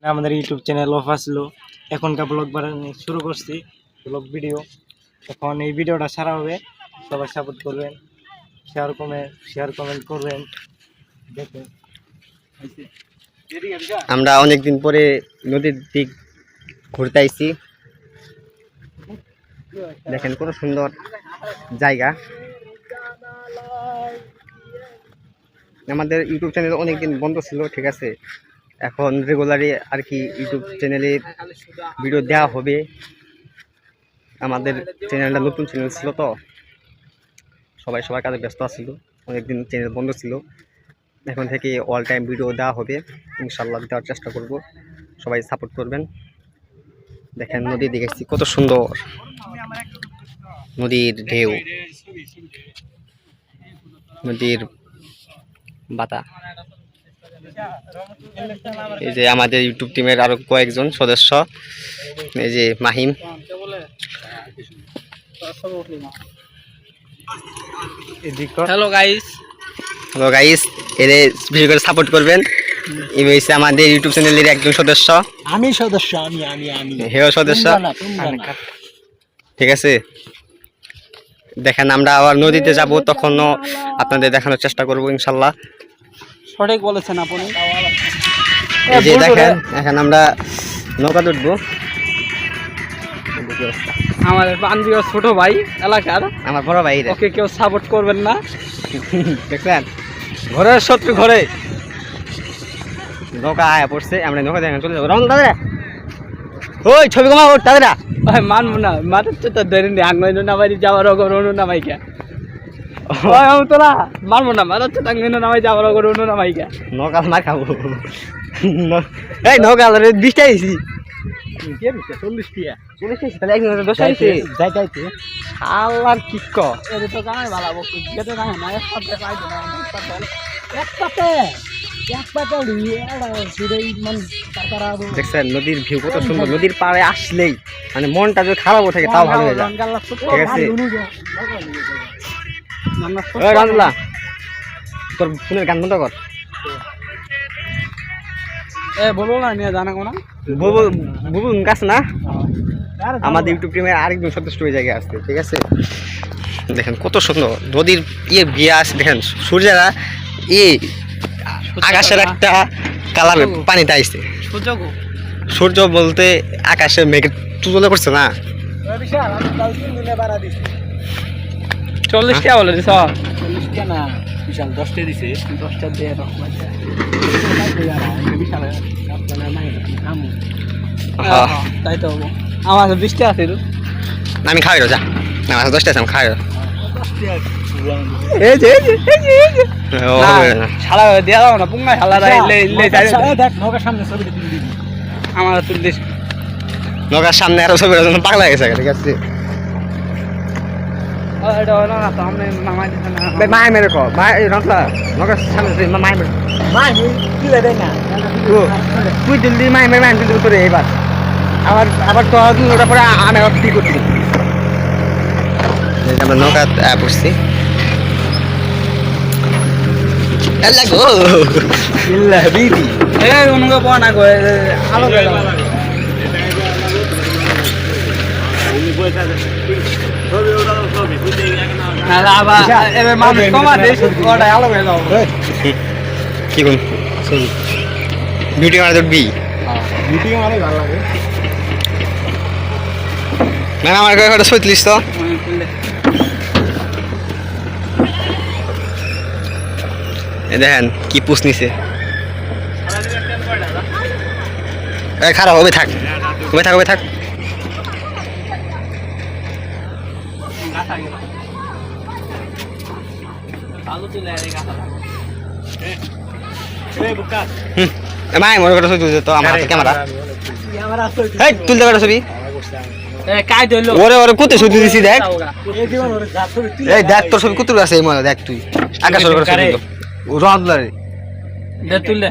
আমাদের YouTube channel of আসলো, এখনকার ব্লগ বানানো শুরু করছি, ব্লগ ভিডিও। এখন এই ভিডিওটা সারা হবে, সবাই সাপোর্ট করবেন, শেয়ার কমেন্ট করবেন। দেখুন আমরা অনেকদিন পরে নদীর দিক ঘুরতে আইছি। দেখেন কত সুন্দর জায়গা। আমাদের ইউটিউব চ্যানেল অনেকদিন বন্ধ ছিল, ঠিক আছে, এখন রেগুলারই আর কি ইউটিউব চ্যানেলে ভিডিও দেওয়া হবে। আমাদের চ্যানেলটা নতুন চ্যানেল ছিল তো সবার কাজে ব্যস্ত আছিল, অনেকদিন চ্যানেল বন্ধ ছিল। এখন থেকে অল টাইম ভিডিও দেওয়া হবে, ইনশাল্লাহ দেওয়ার চেষ্টা করব। সবাই সাপোর্ট করবেন। দেখেন নদীর দিকে কত সুন্দর নদীর ঢেউ, নদীর বাতা। এই যে আমাদের ইউটিউব টিমের আরো কয়েকজন সদস্য, এই যে মাহিম। হ্যালো গাইস, এর বেশি করে সাপোর্ট করবেন। এই হচ্ছে আমাদের ইউটিউব চ্যানেলের একজন সদস্য। আমি সদস্য, আমি হেও সদস্য, ঠিক আছে। দেখেন আমরা আবার নদীতে যাব, তখনও আপনাদের দেখানোর চেষ্টা করব ইনশাল্লাহ। সঠিক বলেছেন আপনি। এই যে দেখেন এখন আমরা নৌকা উঠবো। আমাদের পাঞ্জিও ছোট ভাই এলাকার, আমার বড় ভাই, ওকে কেউ সাপোর্ট করবেন না। দেখছেন ঘরের শত্রু ঘরে। নৌকা আয়া পড়ছে, আমরা নৌকা দেখেন চলে যাবো। রমন দাদা, ওই ছবি কমা ওর দাদা। ভাই মানবো না, মাথার তো ধরেন আঙ্গাই নামাই যাওয়ার অগরণু নামাইকা। তোরা মানবো না, মাথার তো আঙ্গাই নামাই যাওয়ার অগরণু নামাইকা। নৌকা মার খাবো। এই নৌকা 20টা আইছি, 40 টিয়া, তাহলে একজন 10 আইছে। যাইতে আল্লাহর কি ক এর তো কামাই ভালো বকু গেতে না না একসাথে পাইতো না একসাথে দেখছেন নদীর ভিউ কত সুন্দর। নদীর পাড়ে আসলেই মানে মনটা যদি খারাপও থাকে তাও ভালো হয়ে যায়, ঠিক আছে। ওই রামদুল্লাহ, তোর ফোনের গান বন্ধ কর। বলো না নিয়ে জানা কোনা বুবুন কাছে না, আমাদের ইউটিউব টিমের আরেকজন সদস্য ওই জায়গায় আসছে, ঠিক আছে। দেখেন কত সুন্দর নদীর ভিয়া আছে। দেখেন সূর্যরা আকাশের একটা কালার পানিতে আইছে। সূর্য বলতে আকাশে মেঘ তুলে পড়ছে না। 40 টাকা বলে দিছ। 40 টা না, বিশাল 10টা দিছে। 10টা দিয়ে তাই তো আমার 20 টাকা আছে। আমি খাওয়াই যা, আমার 10টা আছে, আমি খাওয়াই। শালা দেয়া দাও না, পুঙ্গা শালা আমার তুলতে নৌকার সামনে আরো ছবি পাগলা গেছে, ঠিক আছে। মাই মেরে কো মাই রতলা নৌকার সামনে মাই মেরে তুই দিল্লি মাই মেরে মাই তুই করে এবার আবার তো ওটা পরে আমি আবার কি করছি। আমরা নৌকা পড়ছি। লাগো বিবি অনুকে পাওয়া না গো আলো কি কোন বিউটি মারা উঠবি না আমার 36 তো দেখেন কি পুষ নিছে। খারাপ হবে, থাক মাই মনে করে তুলছে তো আমার ক্যামেরা তুলতে পারো ছবি। ওরে কোথায় ছবি দিছি দেখ, এই দেখ তোর ছবি কোথায় আছে, দেখ তুই আকাশ রহমতুল্লাহ তুললে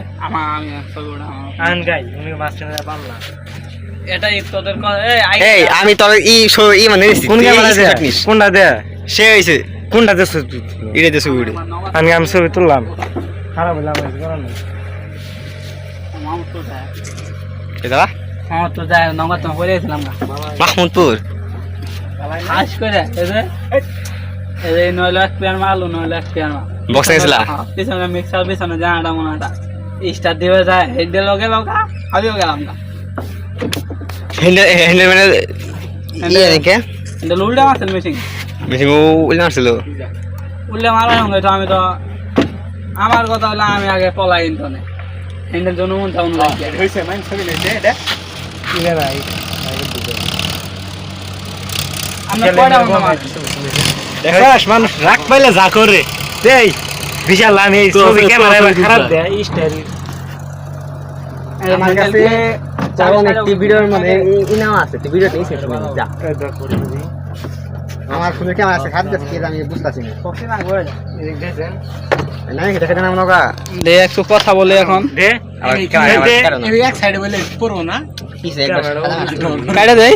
আমি তোর ই মানে কোনটা দে, সে হয়েছে কোনটা দেশ ইরে দেশে উড়ে আমি ছবি তুললাম, খারাপ হইলাম। এটা হ্যাঁ তো যাই নঙ্গা তো করে দিয়েছিলাম না মাহমুদপুর খাস করে এই যে 9 লাখ প্লেয়ার মারলো 9 লাখ প্লেয়ার মার বক্সে গেছিলা পিছনে মিক্সার পিছনে জানাটা মনাটা স্টার দিবে যায় হেডে লগে লগা আমিও গেলাম না হ্যান্ডেল মানে ইয়ে নাকি এটা উল্টা মারছেন মেশিন মেশিন উল্লে মারছিল উল্টা মারা হঙ্গে তো আমি তো আমার কথা হলো আমি আগে পলাই ইন্টারনেট হ্যান্ডেল জন্য মন চাউন লাগে হইছে মান ছবি লইছে এটা ইনে ভাই আমরা কয়টা বন্ধ মারছি দেখাস মানুষ রাগ পাইলে যা করে দেই বিশাল আমি এই ছবি ক্যামেরা খারাপ দেয় স্টাইল আমার কাছে চারণ একটি ভিডিওর মধ্যে ইনাম আছে তো ভিডিওটা এই শেষ হয়ে যা আমার ফোনে ক্যামেরা আছে খাদ্য কি আমি বুঝতাছি না কফি না করে দেখেন না এটা দেখেন আমরা কা দে একটু কথা বলে এখন দে আর ক্যামেরা এই এক সাইডে বলে পড়বো না কিসে একবার কাইটা দেই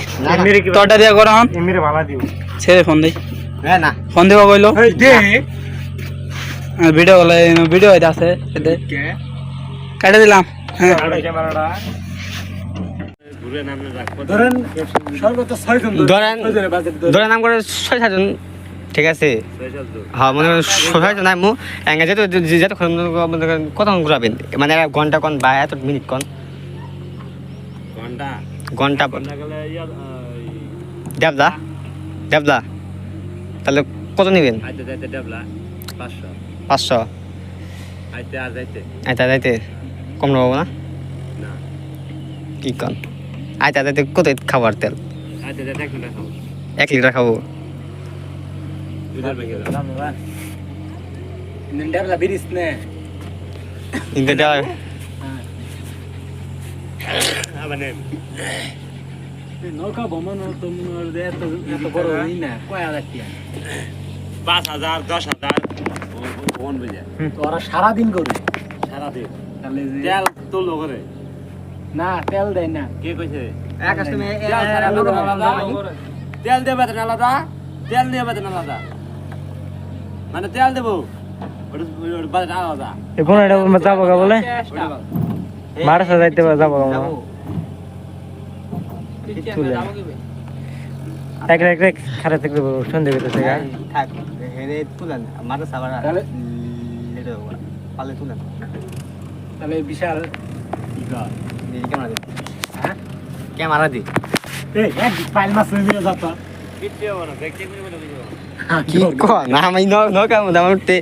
তোরটা দিয়া করো হন এমনি ভালো দিও ছেড়ে ফোন দেই হ্যাঁ না ফোন দিবা কইলো এই দে ভিডিও গলে ভিডিও হইতা আছে দে কাইটা দিলাম হ্যাঁ ক্যামেরাটা ঘুরে নামনে রাখবো ধরেন সর্বোচ্চ 6 জন ধরেন ধরেন নাম করে 6-7 জন ঠিক আছে হ্যাঁ মানে 6 জন আমি এঙ্গে যেতে যেতে কতক্ষণ ঘুরাবেন মানে ঘন্টা কোন বা এত মিনিট কোন ঘন্টা গেলে দেবদা দেবদা তাহলে কত নেবেন আইতে যাইতে ডাবলা 500 500 আইতে আর যাইতে আইতা যাইতে কম নেবো না না কি কন আইতা যাইতে কত খাবার তেল আইতে যাইতে 1 ঘন্টা খাবো 1 লিটার খাবো দুধের ব্যাগে দাম না ডাবলা বিরিস নে কিন্তু মানে নৌকা ভ্রমণ তো মনে হয় এত বড় হই না কয় হাজার টাকা 5000 10000 কোন বুঝে তোরা সারা দিন করবে সারা দিন তাহলে তেল তুললো করে না তেল দেয় না কে কইছে এক কাস্টমে তেল দেবে তো আলাদা তেল দেবে তো আলাদা মানে তেল দেবো ওটা বাজার আলাদা এখন এটা যাবো গা বলে মারসা যাইতে যাবো গা তুলে এক এক এক খারাপ থাকলে সন্ধে বেরোতে গা থাক হেরে তুলেন মাথা সাবার পালে তুলেন তাহলে বিশাল ক্যামেরা দি হ্যাঁ ক্যামেরা দি এই এক ফাইল মাছ নিয়ে যাতা কিচ্ছে বড় দেখতে কই বলে বুঝো কি কো না আমি নৌকা দাম উঠতে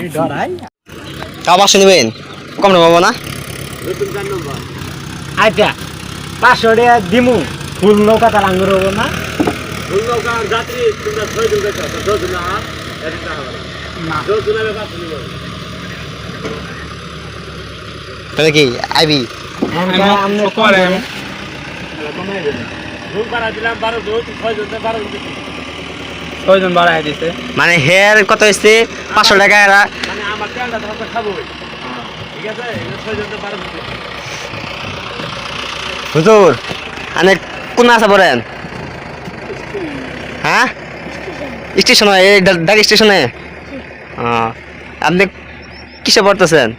এই ডরাই আবার শুনবেন কম না বাবা না নতুন কার নম্বর আচ্ছা 500 টাকা দিমু ফুল নৌকা তার আঙ্গুর হবো না ফুল নৌকা যাত্রী তোমরা 6 জন গেছো 10 জন না এটা হবে না 10 জন হবে 500 নিব তাহলে কি আইবি আমি করে রুম ভাড়া দিলাম 12 জন 6 জন 12 জন 6 জন বাড়ায় দিতে মানে হেয়ার কত হইছে 500 টাকা এরা মানে আমার তেলটা তো খাবো ঠিক আছে 6 জন 12 জন হুজুর আনে কোন আসা পড়েন হ্যাঁ স্টেশনে এই ঢাকা স্টেশনে আপনি কিসে পড়তেছেন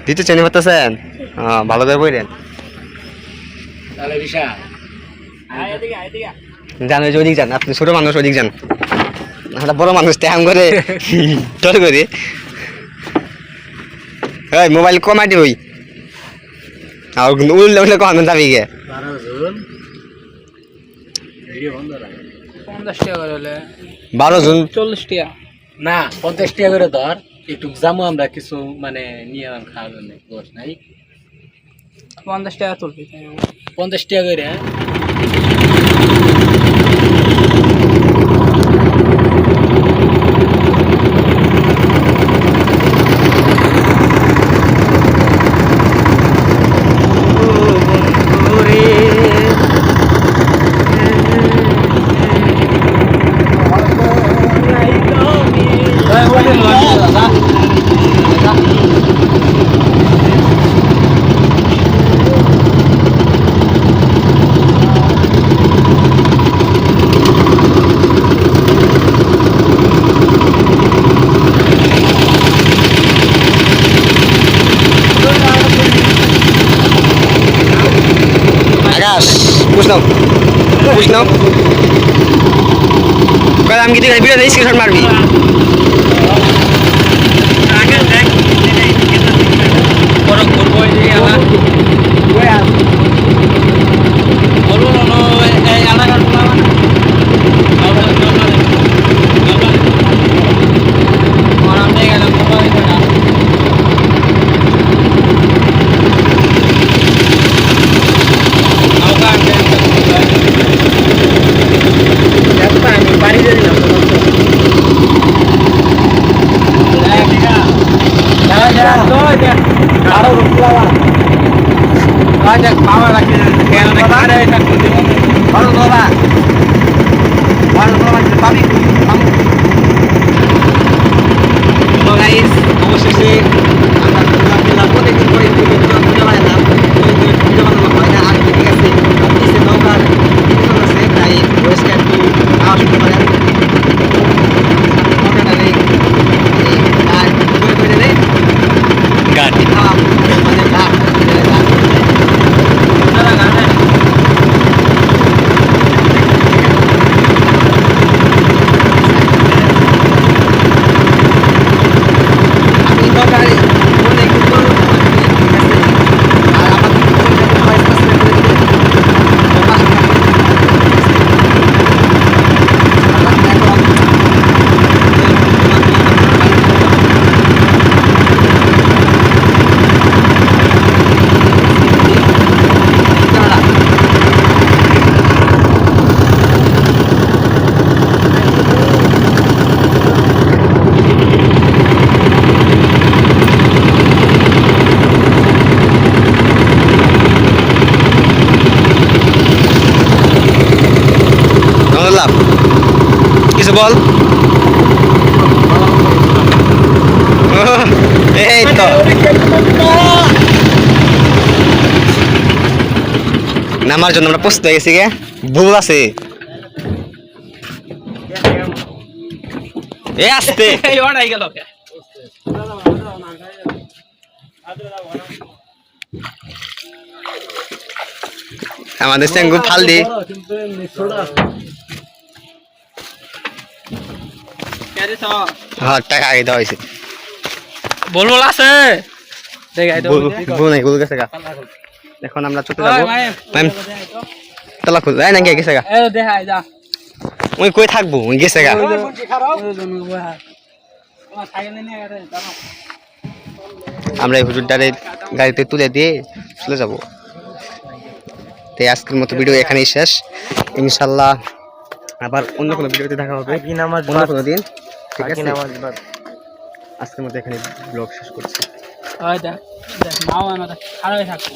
দ্বিতীয় শ্রেণী পড়তেছেন ভালো করে পড়েন তাহলে বিশাল আয় এদিকে আয় এদিকে জানো যে ওদিক যান আপনি ছোট মানুষ ওদিক যান একটা বড় মানুষ ট্যাম করে টর করে এই মোবাইল কমাটি হই আর উল্লে উল্লে কখন যাবি গে 12 জন ভিডিও বন্ধ রাখ 50 টাকা করে হলে 12 জন 40 টাকা না 50 টাকা করে ধর একটু জামু আমরা কিছু মানে নিয়ে আম খাওয়ার জন্য বস নাই 50 টাকা তুলবি 50 টাকা করে চাস পুষ নাও কয় আমি কি তুই ভিডিও দিয়ে স্ক্রিনশট মারবি বড় করবো এই আমার বলবো না এই এলাকার অবশেষে আমরা প্রত্যেকদিন করে ভিডিও বানালাম ভিডিও বানানো হয় না আর ঠিক আছে নৌকার আছে তাই ভয়েসটা একটু আওয়াজ শুনতে পারেন গাড়ি মানে কিছু বল এই তো নামার জন্য আমরা প্রস্তুত হয়ে গেছি গে ভুল আছে এ আসতে এই ওড়াই গেল আমাদের চেঙ্গু ফাল দি হ্যাঁ টাকা আগে দেওয়া হয়েছে বলবো আছে দেখাই দাও বল নাই গুলো গেছে গা এখন আমরা চলে যাবো ম্যাম তালা খুল যায় না গেছে গা এ দেখাই যা ওই কই থাকবো ওই গেছে গা আমরা এই হুজুরটারে গাড়িতে তুলে দিয়ে চলে যাব তাই আজকের মতো ভিডিও এখানেই শেষ ইনশাআল্লাহ আবার অন্য কোনো ভিডিওতে দেখা হবে অন্য কোনো দিন ঠিক আছে আজকের মতো এখানে ব্লগ শেষ করছি দেখ দেখ মাও আমাদের খারাপ থাকছে